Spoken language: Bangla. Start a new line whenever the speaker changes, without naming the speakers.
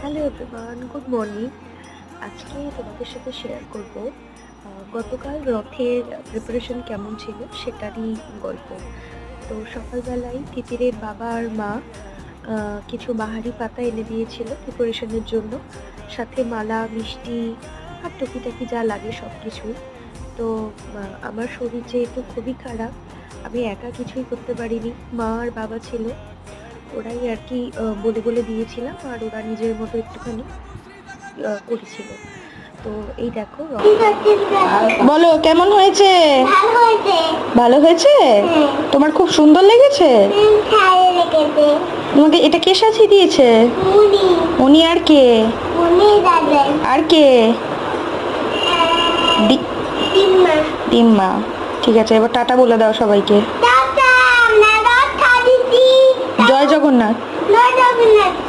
Hello everyone, good morning. আজকে তোমাদের সাথে শেয়ার করব গতকাল রথের প্রিপারেশন কেমন ছিল সেটারই গল্প। তো সকালবেলায় তিতিরের বাবা আর মা কিছু বাহারি পাতা এনে দিয়েছিল প্রিপারেশনের জন্য, সাথে মালা, মিষ্টি আর টুকিটাকি যা লাগে সব কিছুই। তো আমার শরীর যেহেতু খুবই খারাপ, আমি একা কিছুই করতে পারিনি। মা আর বাবা ছিল, ওরাই আর কি বলে বলে দিয়েছিলাম, আর ওরা নিজের মতো একটুখানি করেছিল। তো এই দেখো
বলো কেমন হয়েছে?
ভালো হয়েছে।
ভালো হয়েছে?
হ্যাঁ।
তোমার খুব সুন্দর লেগেছে?
ভালো লেগেছে।
তোমাকে এটা কে সাজিয়ে দিয়েছে?
মুনি
উনি আর কে?
মুনি দাদা
আর কে? দি-
তিম্মা
তিম্মা। ঠিক আছে, এবার টাটা বলে দাও সবাইকে।
দাদা আমরা রথ দিদি
জয় জগন্নাথ।
জয় জগন্নাথ।